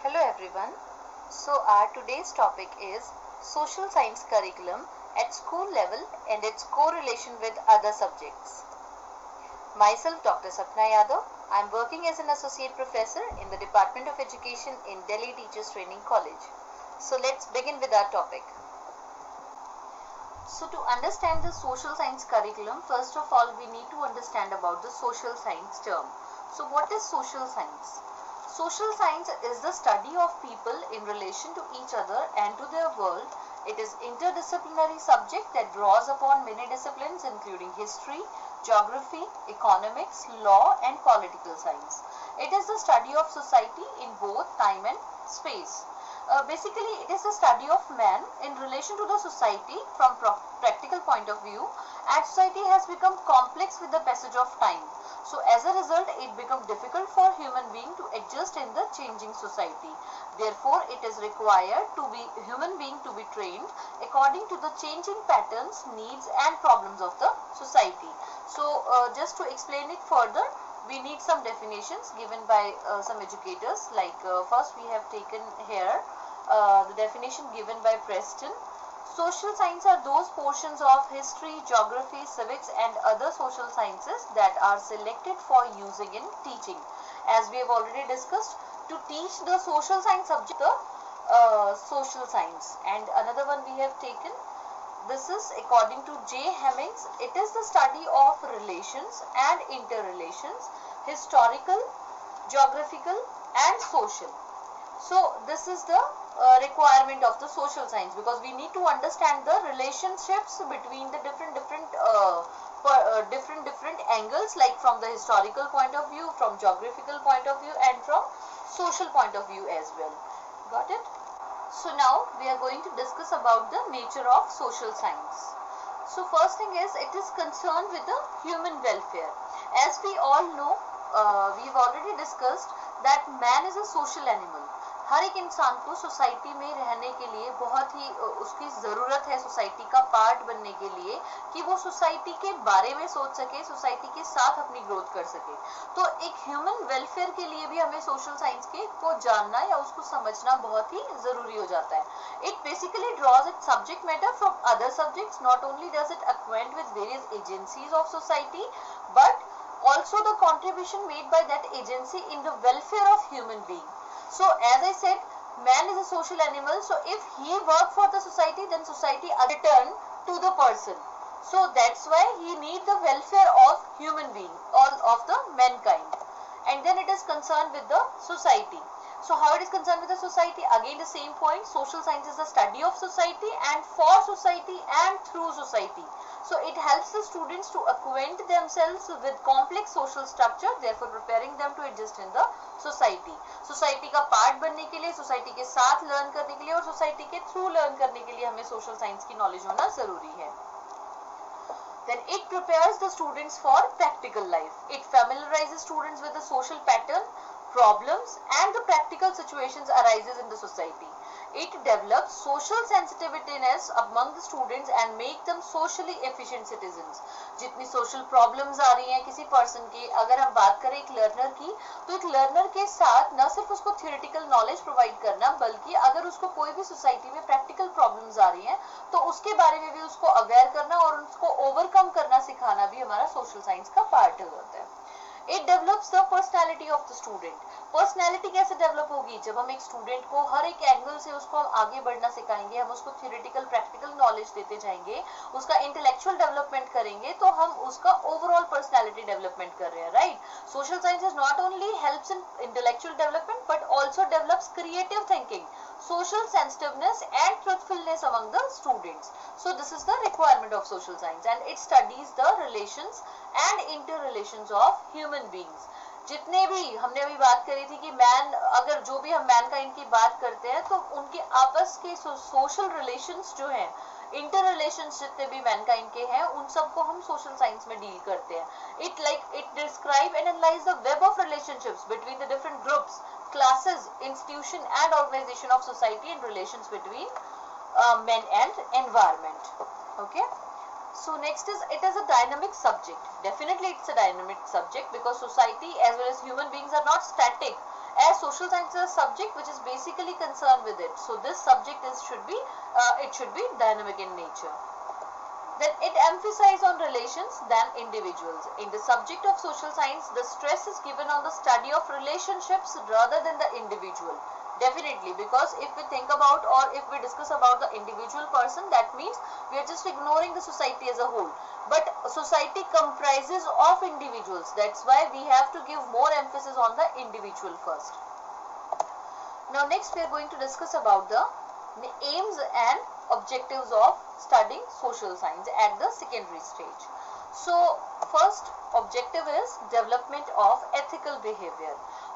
Hello everyone. So our today's topic is social science curriculum at school level and its correlation with other subjects. Myself Dr. Sapna Yadav. I am working as an associate professor in the Department of Education in Delhi Teachers Training College. So let's begin with our topic. So to understand the social science curriculum, first of all we need to understand about the social science term. So what is social science? Social science is the study of people in relation to each other and to their world. It is interdisciplinary subject that draws upon many disciplines including history, geography, economics, law and political science. It is the study of society in both time and space. Basically, it is the study of man in relation to the society from practical point of view, and society has become complex with the passage of time. So as a result, it becomes difficult for human being to adjust in the changing society. Therefore, it is required to be human being to be trained according to the changing patterns, needs and problems of the society. So just to explain it further, we need some definitions given by some educators. Like first we have taken here the definition given by Preston. Social science are those portions of history, geography, civics and other social sciences that are selected for using in teaching. As we have already discussed, to teach the social science subject, the social science. And another one we have taken, this is according to J. Hemmings, it is the study of relations and interrelations, historical, geographical and social. So this is the requirement of the social science, because we need to understand the relationships between the different angles, like from the historical point of view, from geographical point of view and from social point of view as well. Got it? So now we are going to discuss about the nature of social science. So first thing is, it is concerned with the human welfare. As we all know, we have already discussed that man is a social animal. हर एक इंसान को society में रहने के लिए बहुत ही उसकी ज़रूरत है, सोसाइटी का पार्ट बनने के लिए, कि वो सोसाइटी के बारे में सोच सके, सोसाइटी के साथ अपनी ग्रोथ कर सके. तो एक ह्यूमन वेलफेयर के लिए भी हमें सोशल साइंस के को जानना या उसको समझना बहुत ही ज़रूरी हो जाता है. It basically draws it subject matter from other subjects. Not only does it acquaint with various agencies of society, but also the contribution made by that agency in the welfare of human being. So as I said, man is a social animal. So if he work for the society, then society return to the person. So that's why he need the welfare of human being, all of the mankind. And then it is concerned with the society. So how it is concerned with the society? Again the same point. Social science is the study of society and for society and through society. So it helps the students to acquaint themselves with complex social structure, therefore preparing them to adjust in the society. Society का part बनने के लिए, society के साथ learn करने के लिए और सोसाइटी के थ्रू लर्न करने के लिए हमें सोशल साइंस की नॉलेज होना जरूरी है. Then it prepares the students for practical life. It familiarizes students with the social pattern, problems and the practical situations arises in the society. It develops social sensitiveness among the students and make them socially efficient citizens. जितनी social problems आ रही हैं किसी person की, अगर हम बात करें एक learner की, तो एक learner के साथ न सिर्फ उसको theoretical knowledge provide करना, बल्कि अगर उसको कोई भी society में practical problems आ रही हैं, तो उसके बारे में भी उसको aware करना और उसको overcome करना सिखाना भी हमारा social science का part होता है. It develops the personality of the student. Personality कैसे डेवलप होगी? जब हम एक स्टूडेंट को हर एक एंगल से उसको हम आगे बढ़ना सिखाएंगे, हम उसको थ्योरेटिकल प्रैक्टिकल नॉलेज देते जाएंगे, उसका इंटेलेक्चुअल डेवलपमेंट करेंगे, तो हम उसका ओवरऑल पर्सनैलिटी डेवलपमेंट कर रहे हैं, right? Social sciences not only helps in intellectual development but also develops creative thinking, social sensitiveness and truthfulness among the students. So this is the requirement of social science and it studies the relations and interrelations of human beings. जितने भी हमने अभी बात करी थी कि man, अगर जो भी हम मैनकाइंड की बात करते हैं तो उनके आपस के सोशल रिलेशंस जो हैं, इंटर रिलेशंस जितने भी मैनकाइंड के हैं, उन सबको हम सोशल साइंस में डील करते हैं. It describe and analyse the web of relationships between the different groups, classes, institution and organization of society and relations between men and environment. Okay. So next is, it is a dynamic subject. Definitely it's a dynamic subject because society as well as human beings are not static. as social science is a subject which is basically concerned with it. So this subject should be dynamic in nature. Then it emphasizes on relations than individuals. In the subject of social science, the stress is given on the study of relationships rather than the individual. Definitely, because if we think about or if we discuss about the individual person, that means we are just ignoring the society as a whole. But society comprises of individuals. That's why we have to give more emphasis on the individual first. Now next we are going to discuss about the aims and objectives of studying social science at the secondary stage. So first objective is development of ethical behavior.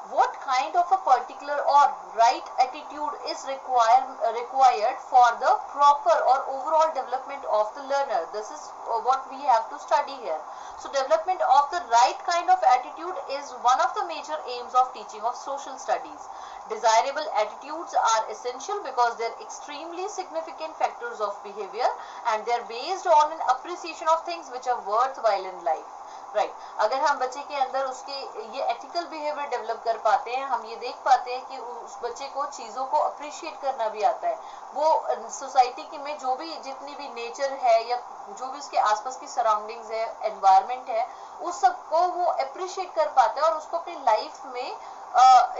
What kind of a particular or right attitude is required for the proper or overall development of the learner? This is what we have to study here. So development of the right kind of attitude is one of the major aims of teaching of social studies. Desirable attitudes are essential because they are extremely significant factors of behavior and they are based on an appreciation of things which are worthwhile in life. Right अगर हम बच्चे के अंदर उसके ये ethical behaviour develop कर पाते हैं, हम ये देख पाते हैं कि उस बच्चे को चीज़ों को अप्रिशिएट करना भी आता है, वो सोसाइटी की में जो भी जितनी भी नेचर है या जो भी उसके आसपास की सराउंडिंग्स है, एनवायरनमेंट है, उस सब को वो अप्रिशिएट कर पाता है और उसको अपनी लाइफ में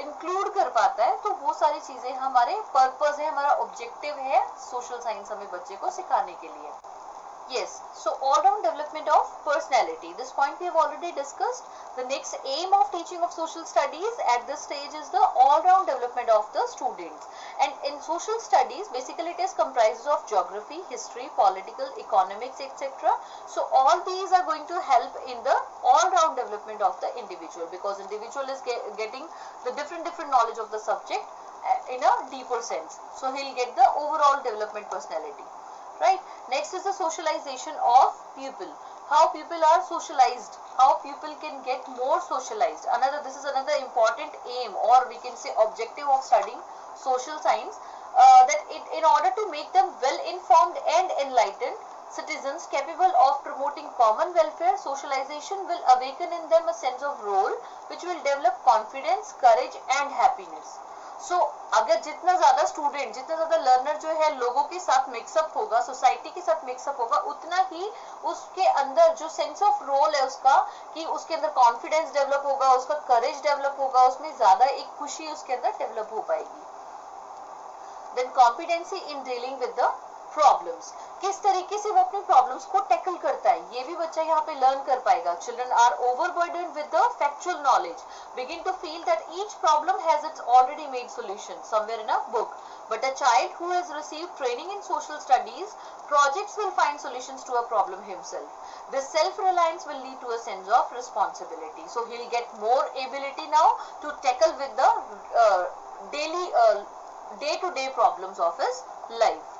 इंक्लूड कर पाता है. तो वो सारी चीज़ें हमारे पर्पस है, हमारा ऑब्जेक्टिव है सोशल साइंस हमें बच्चे को सिखाने के लिए. Yes, so all-round development of personality. This point we have already discussed. The next aim of teaching of social studies at this stage is the all-round development of the students. And in social studies, basically it is comprised of geography, history, political, economics, etc. So all these are going to help in the all-round development of the individual because individual is getting the different knowledge of the subject in a deeper sense. So he'll get the overall development personality. Right. Next is the socialization of pupil. How people are socialized. How people can get more socialized. This is another important aim or we can say objective of studying social science. That in order to make them well informed and enlightened citizens capable of promoting common welfare, socialization will awaken in them a sense of role which will develop confidence, courage and happiness. So, अगर जितना ज़्यादा student, जितना ज़्यादा learner जो है लोगों के साथ मिक्सअप होगा, सोसाइटी के साथ मिक्सअप होगा, उतना ही उसके अंदर जो सेंस ऑफ रोल है उसका, कि उसके अंदर कॉन्फिडेंस डेवलप होगा, उसका करेज डेवलप होगा, उसमें ज़्यादा एक खुशी उसके अंदर डेवलप हो पाएगी. Then competency in dealing with the problems. किस तरीके से वो अपने प्रॉब्लम्स को टैकल करता है, ये भी बच्चा यहाँ पे लर्न कर पाएगा. Children are overburdened with the factual knowledge, begin to feel that each problem has its already made solution somewhere in a book. But a child who has received training in social studies projects will find solutions to a problem himself. This self-reliance will lead to a sense of responsibility. So he'll get more ability now to tackle with the day-to-day problems of his life.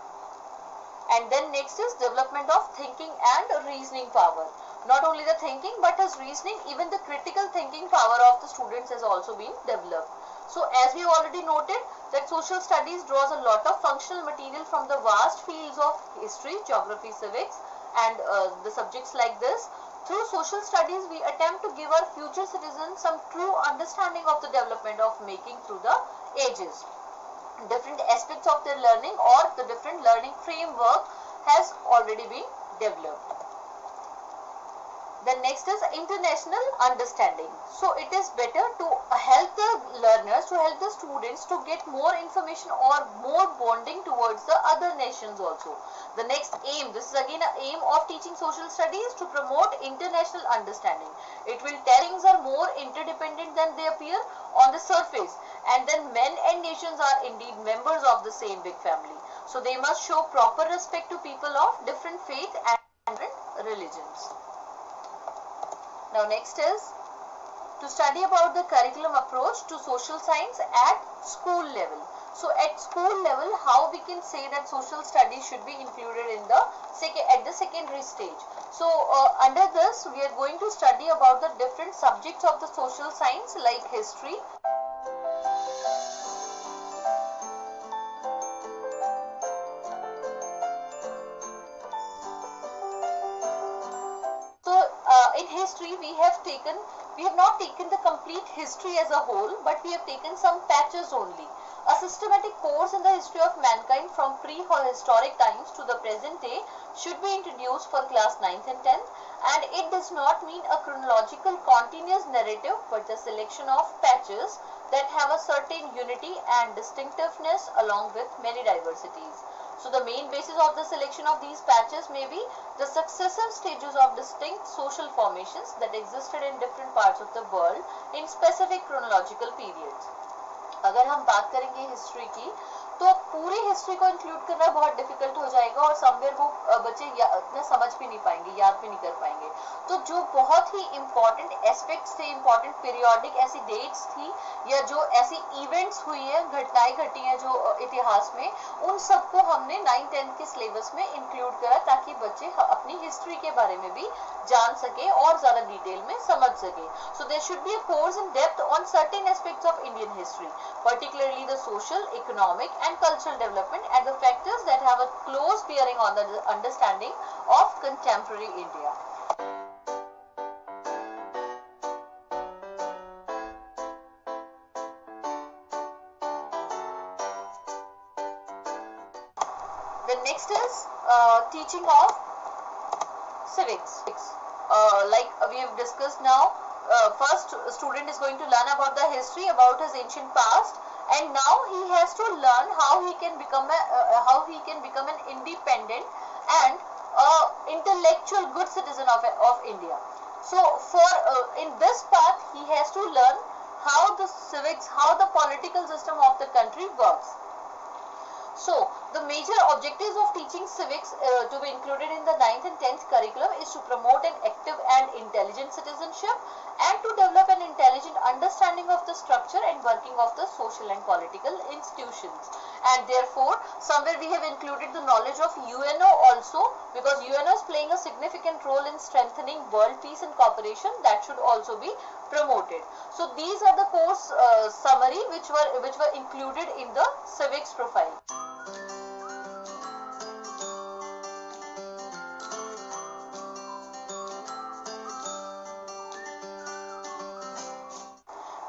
And then next is development of thinking and reasoning power. Not only the thinking but his reasoning, even the critical thinking power of the students has also been developed. So as we already noted that social studies draws a lot of functional material from the vast fields of history, geography, civics and the subjects like this. Through social studies we attempt to give our future citizens some true understanding of the development of making through the ages. Different aspects of their learning or the different learning framework has already been developed. Then next is international understanding. So it is better to help the learners, to help the students to get more information or more bonding towards the other nations also. The next aim, this is again an aim of teaching social studies, to promote international understanding. It will tell things are more interdependent than they appear on the surface, and then men and nations are indeed members of the same big family. So they must show proper respect to people of different faith and different religions. Now next is to study about the curriculum approach to social science at school level. So at school level, how we can say that social studies should be included in the secondary stage. So under this we are going to study about the different subjects of the social science like history, in history we We have not taken the complete history as a whole, but we have taken some patches only. A systematic course in the history of mankind from prehistoric times to the present day should be introduced for class 9th and 10th, and it does not mean a chronological continuous narrative but the selection of patches that have a certain unity and distinctiveness along with many diversities. So the main basis of the selection of these patches may be the successive stages of distinct social formations that existed in different parts of the world in specific chronological periods. अगर हम बात करेंगे history की तो पूरी history को include करना बहुत डिफिकल्ट हो जाएगा और समवेयर वो बच्चे इतना समझ भी नहीं पाएंगे, याद भी नहीं कर पाएंगे. तो जो बहुत ही इंपॉर्टेंट एस्पेक्ट्स थे, इंपॉर्टेंट पीरियोडिक ऐसी डेट्स थी या जो ऐसी इवेंट्स हुई है, घटनाएं घटी हैं जो इतिहास में, उन सबको हमने 9th-10th के सिलेबस में इंक्लूड करा ताकि बच्चे अपनी हिस्ट्री के बारे में भी जान सके और ज्यादा डिटेल में समझ सके. So there should be a course in depth on certain aspects of Indian history, particularly the social, economic and cultural development and the factors that have a close bearing on the understanding of contemporary India. The next is teaching of civics. Like we have discussed now, first student is going to learn about the history, about his ancient past, and now he has to learn how he can become an independent and intellectual good citizen of India. So for in this path he has to learn how the civics, how the political system of the country works. So the major objectives of teaching civics to be included in the 9th and 10th curriculum is to promote an active and intelligent citizenship and to develop an intelligent understanding of the structure and working of the social and political institutions. And therefore, somewhere we have included the knowledge of UNO also, because UNO is playing a significant role in strengthening world peace and cooperation. That should also be promoted. So these are the course summary which were included in the civics profile.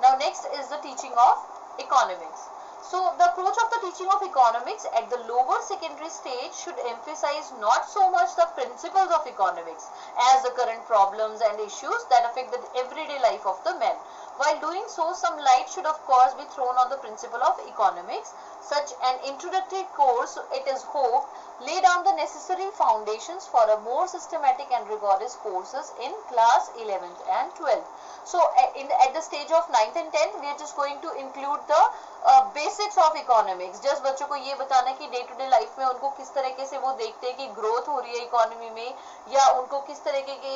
Now next is the teaching of economics. So the approach of the teaching of economics at the lower secondary stage should emphasize not so much the principles of economics as the current problems and issues that affect the everyday life of the men. While doing so, some light should of course be thrown on the principle of economics. Such an introductory course, it is hoped, lay down the necessary foundations for a more systematic and rigorous courses in class 11th and 12th. So at the stage of 9th and 10th, we are just going to include the basics of economics. Just बच्चों को ये बताना कि day to day life में उनको किस तरीके से वो देखते हैं कि ग्रोथ हो रही है इकोनॉमी में, या उनको किस तरीके के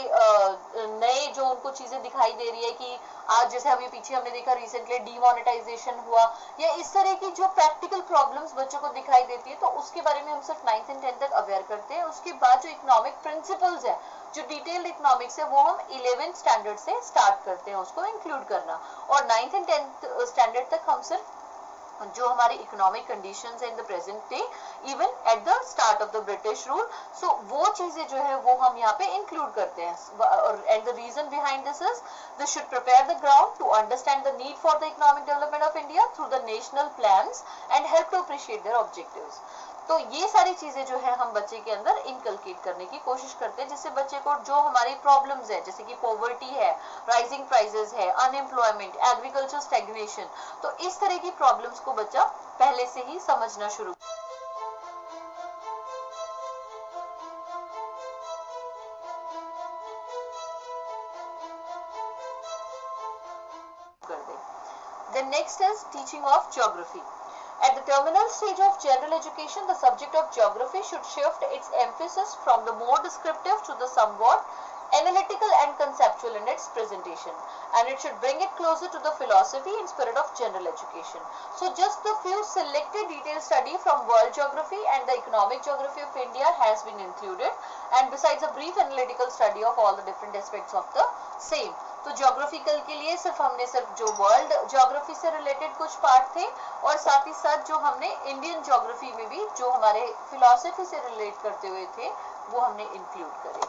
नए जो उनको चीजें दिखाई दे रही है कि आज जैसे अभी पीछे हमने देखा रिसेंटली डीमोनेटाइजेशन हुआ, या इस तरह की जो प्रैक्टिकल प्रॉब्लम्स बच्चों को दिखाई देती है, तो उसके बारे में हम सिर्फ 9th एंड 10th तक अवेयर करते हैं. उसके बाद जो इकोनॉमिक प्रिंसिपल्स है, जो डिटेल्ड इकोनॉमिक्स है, वो हम 11th स्टैंडर्ड से स्टार्ट करते हैं उसको इंक्लूड करना, और 9th एंड 10th स्टैंडर्ड तक हम सिर्फ जो हमारी इकोनॉमिक कंडीशंस है in the present day, even at the start of the British rule, so वो चीजें जो है वो हम यहाँ पे इंक्लूड करते हैं. And the reason behind this is this should prepare the ground to understand the need for the economic development of India through the national plans and help to appreciate their objectives. तो ये सारी चीजें जो है हम बच्चे के अंदर इनकलकेट करने की कोशिश करते हैं, जिससे बच्चे को जो हमारी प्रॉब्लम्स है, जैसे कि पॉवर्टी है, राइजिंग प्राइसेस है, अनएम्प्लॉयमेंट, एग्रीकल्चर स्टैग्नेशन, तो इस तरह की प्रॉब्लम्स को बच्चा पहले से ही समझना शुरू कर दे. The next is teaching of geography. At the terminal stage of general education, the subject of geography should shift its emphasis from the more descriptive to the somewhat analytical and conceptual in its presentation, and it should bring it closer to the philosophy and spirit of general education. So just a few selected detailed study from world geography and the economic geography of India has been included, and besides a brief analytical study of all the different aspects of the same. तो geographical के लिए हमने सिर्फ जो world geography से related कुछ part थे, और साथ ही साथ जो हमने इंडियन ज्योग्राफी में भी जो हमारे फिलॉसफी से रिलेट करते हुए थे वो हमने इंक्लूड करे.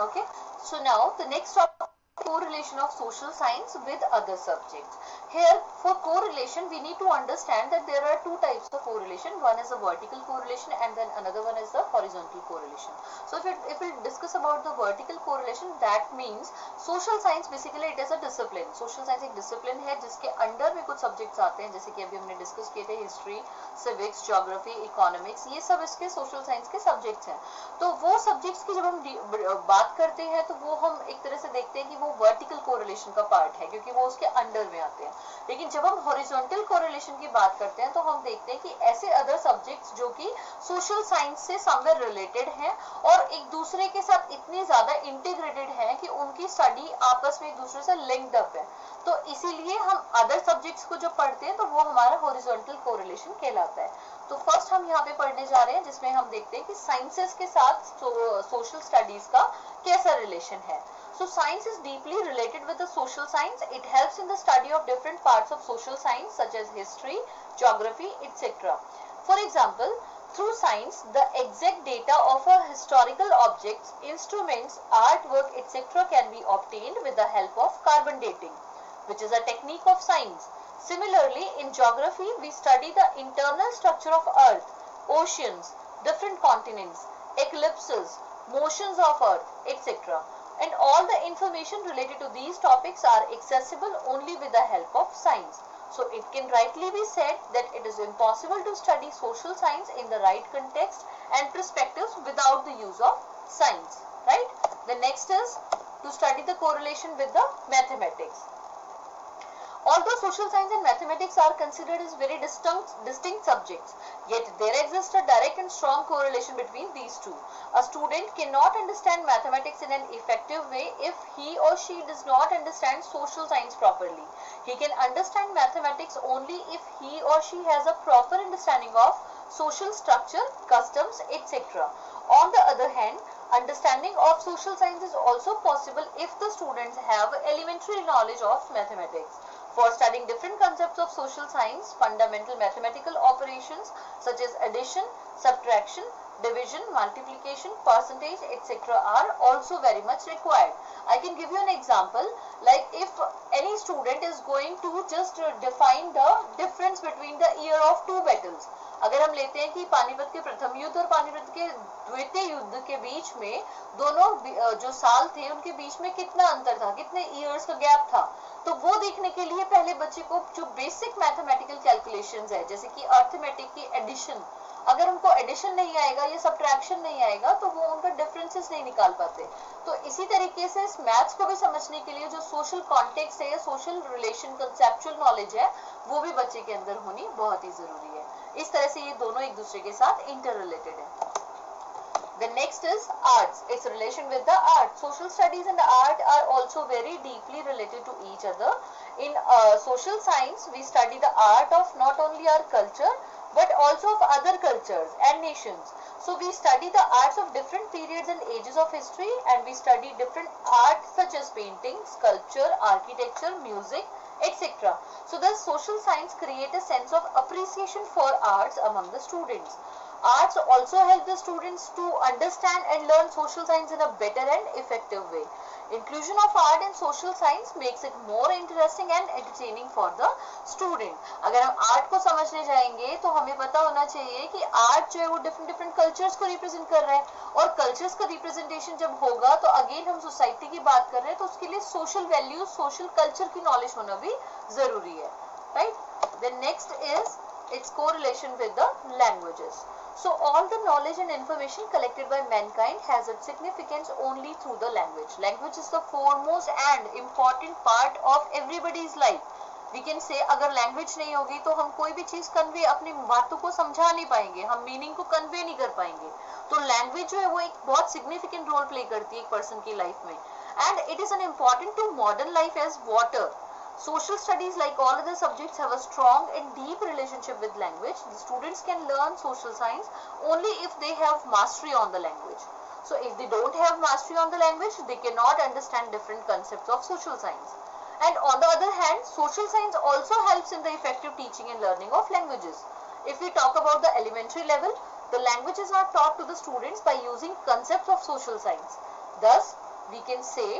Okay, so now the next topic correlation of social science with other subjects. Here, for correlation, we need to understand that there are two types of correlation. One is a vertical correlation and then another one is the horizontal correlation. So if we discuss about the vertical correlation, that means social science basically it is a discipline. Social science एक discipline है जिसके under में कुछ subjects आते हैं, जैसे कि अभी हमने डिस्कस किए थे हिस्ट्री, सिविक्स, ज्योग्राफी, इकोनॉमिक्स, ये सब इसके सोशल साइंस के सब्जेक्ट्स हैं. तो वो सब्जेक्ट्स की जब हम बात करते हैं तो वो हम एक तरह से देखते हैं कि वो वर्टिकल कोरिलेशन का पार्ट है क्योंकि वो उसके अंडर में आते हैं. लेकिन जब हम हॉरिजॉन्टल कोरिलेशन की बात करते हैं तो हम देखते हैं कि ऐसे अदर सब्जेक्ट्स जो कि सोशल साइंस से समवेयर रिलेटेड हैं और एक दूसरे के साथ इतने ज्यादा इंटीग्रेटेड हैं कि उनकी स्टडी आपस में एक दूसरे से लिंक्ड अप है. तो इसीलिए हम अदर सब्जेक्ट्स को जब पढ़ते हैं तो वो हमारा हॉरिजॉन्टल कोरिलेशन कहलाता है. तो फर्स्ट हम यहाँ पे पढ़ने जा रहे हैं जिसमें हम देखते हैं कि साइंसेस के साथ सोशल स्टडीज का कैसा रिलेशन है. So science is deeply related with the social science. It helps in the study of different parts of social science such as history, geography, etc. For example, through science, the exact data of a historical objects, instruments, artwork, etc. can be obtained with the help of carbon dating, which is a technique of science. Similarly, in geography, we study the internal structure of Earth, oceans, different continents, eclipses, motions of Earth, etc. And all the information related to these topics are accessible only with the help of science. So it can rightly be said that it is impossible to study social science in the right context and perspectives without the use of science, right? The next is to study the correlation with the mathematics. Although social science and mathematics are considered as very distinct subjects, yet there exists a direct and strong correlation between these two. A student cannot understand mathematics in an effective way if he or she does not understand social science properly. He can understand mathematics only if he or she has a proper understanding of social structure, customs, etc. On the other hand, understanding of social science is also possible if the students have elementary knowledge of mathematics. For studying different concepts of social science, fundamental mathematical operations such as addition, subtraction, division, multiplication, percentage, etc. are also very much required. I can give you an example, like if any student is going to just define the difference between the year of two battles. अगर हम लेते हैं कि पानीपत के प्रथम युद्ध और पानीपत के द्वितीय युद्ध के बीच में दोनों जो साल थे उनके बीच में कितना अंतर था, कितने इयर्स का गैप था, तो वो देखने के लिए पहले बच्चे को जो बेसिक मैथमेटिकल कैलकुलेशंस है जैसे कि अर्थमेटिक की एडिशन, अगर उनको एडिशन नहीं आएगा या सब्ट्रैक्शन नहीं आएगा तो वो उनका डिफरेंसेस नहीं निकाल पाते. तो इसी तरीके से इस मैथ्स को भी समझने के लिए जो सोशल कॉन्टेक्स्ट है या सोशल रिलेशन कंसेप्चुअल नॉलेज है वो भी बच्चे के अंदर होनी बहुत ही जरूरी है. इस तरह से ये दोनों एक दूसरे के साथ इंटर रिलेटेड है. The next is arts. Its relation with the art. Social studies and art are also very deeply related to each other. In social science, we study the art of not only our culture but also of other cultures and nations. So we study the arts of different periods and ages of history, and we study different arts such as painting, sculpture, architecture, music, etc. So the social science create a sense of appreciation for arts among the students. Arts also help the students to understand and learn social science in a better and effective way. Inclusion of art in social science makes it more interesting and entertaining for the student. अगर हम art को समझने जाएंगे तो हमें पता होना चाहिए कि आर्ट जो है वो डिफरेंट कल्चर्स को रिप्रेजेंट कर रहा है, और कल्चर्स का रिप्रेजेंटेशन जब होगा तो अगेन हम सोसाइटी की बात कर रहे हैं तो उसके लिए सोशल वैल्यूज, सोशल कल्चर की नॉलेज होना भी जरूरी है, right. Then next is its correlation with the languages. So all the knowledge and information collected by mankind has its significance only through the language. Language is the foremost and important part of everybody's life. We can say अगर language नहीं होगी तो हम कोई भी चीज convey, अपनी बातों को समझा नहीं पाएंगे, हम मीनिंग को कन्वे नहीं कर पाएंगे. तो लैंग्वेज जो है वो एक बहुत सिग्निफिकेंट रोल प्ले करती है एक पर्सन की लाइफ में, and it is an important to modern life as water. Social studies, like all other subjects, have a strong and deep relationship with language. The students can learn social science only if they have mastery on the language. So if they don't have mastery on the language, they cannot understand different concepts of social science. And on the other hand, social science also helps in the effective teaching and learning of languages. If we talk about the elementary level, the languages are taught to the students by using concepts of social science. Thus, we can say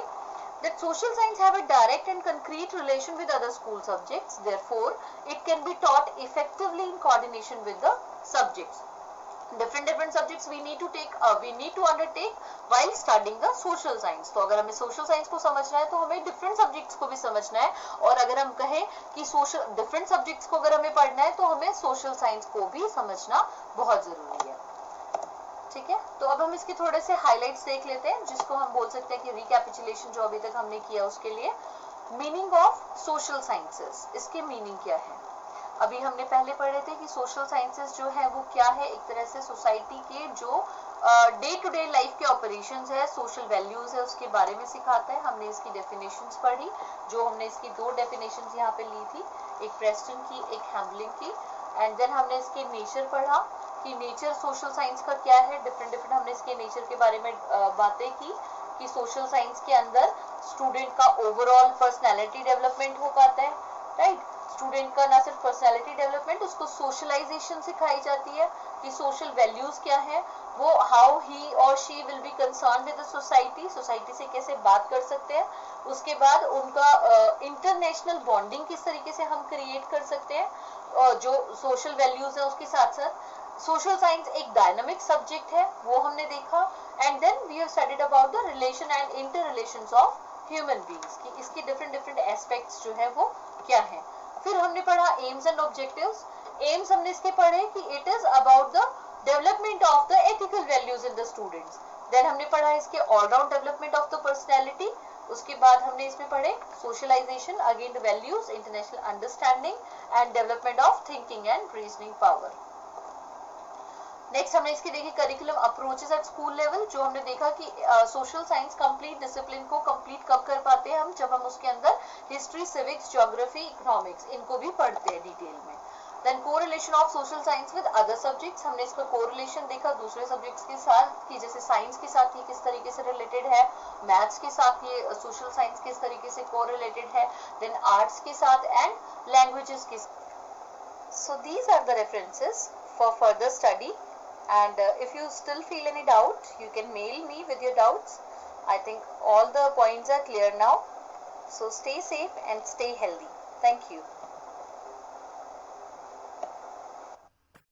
that social science have a direct and concrete relation with other school subjects. Therefore, it can be taught effectively in coordination with the subjects. Different subjects we need to undertake while studying the social science. तो अगर हमें social science को समझना है तो हमें different subjects को भी समझना है, और अगर हम कहें कि different subjects को अगर हमें पढ़ना है तो हमें social science को भी समझना बहुत जरूरी है. ठीक है, तो अब हम इसके थोड़े से हाइलाइट्स देख लेते हैं, जिसको हम बोल सकते हैं कि रिकैपिचुलेशन जो अभी तक हमने किया उसके लिए. मीनिंग ऑफ सोशल साइंसेस, इसके मीनिंग क्या है. अभी हमने पहले पढ़े थे कि सोशल साइंसेस जो है वो क्या है, एक तरह से सोसाइटी के जो डे टू डे लाइफ के ऑपरेशंस है, सोशल वैल्यूज है, उसके बारे में सिखाता है. हमने इसकी डेफिनेशंस पढ़ी, जो हमने इसकी दो डेफिनेशंस यहाँ पे ली थी, एक प्रेस्टन की, एक हैम्बलिंग की. एंड देन हमने इसके नेचर पढ़ा कि नेचर सोशल साइंस का क्या है. डिफरेंट हमने इसके नेचर के बारे में बातें की कि सोशल साइंस के अंदर स्टूडेंट का ओवरऑल पर्सनैलिटी डेवलपमेंट हो पाता है, राइट. स्टूडेंट का ना सिर्फ पर्सनैलिटी डेवलपमेंट, उसको सोशलाइजेशन सिखाई जाती है कि सोशल वैल्यूज क्या है, वो हाउ ही और she will be concern with the society, society से कैसे बात कर सकते हैं. उसके बाद उनका इंटरनेशनल बॉन्डिंग किस तरीके से हम क्रिएट कर सकते हैं, जो सोशल वैल्यूज है उसके साथ साथ. सोशल साइंस एक डायनामिक सब्जेक्ट है, वो हमने देखा. And then we have studied about the relation and inter relations of human beings, कि इसके डिफरेंट एस्पेक्ट्स जो है वो क्या है. फिर हमने पढ़ा एम्स एंड ऑब्जेक्टिव्स. एम्स हमने इसके पढ़े कि it is about the development of the ethical values in the students. Then हमने पढ़ा इसके all round development of the personality. उसके बाद हमने इसमें पढ़े socialisation, again the values, international understanding and development of thinking and reasoning power. Next हमने इसकी देखी curriculum approaches at school level, जो हमने देखा कि सोशल साइंस कंप्लीट डिसिप्लिन को कंप्लीट कब कर पाते हैं हम, जब हम उसके अंदर हिस्ट्री, सिविक्स, ज्योग्राफी, इकोनॉमिक्स इनको भी पढ़ते हैं डिटेल में. Then correlation of social science with other subjects, हमने इसका कोरिलेशन देखा दूसरे सब्जेक्ट्स के साथ, कि जैसे साइंस के साथ ये किस तरीके से रिलेटेड है, मैथ्स के साथ ये सोशल साइंस किस तरीके से कोरिलेटेड है, देन आर्ट्स के साथ एंड लैंग्वेजेस के साथ. So these are the references for further study. And if you still feel any doubt, you can mail me with your doubts. I think all the points are clear now. So stay safe and stay healthy. Thank you.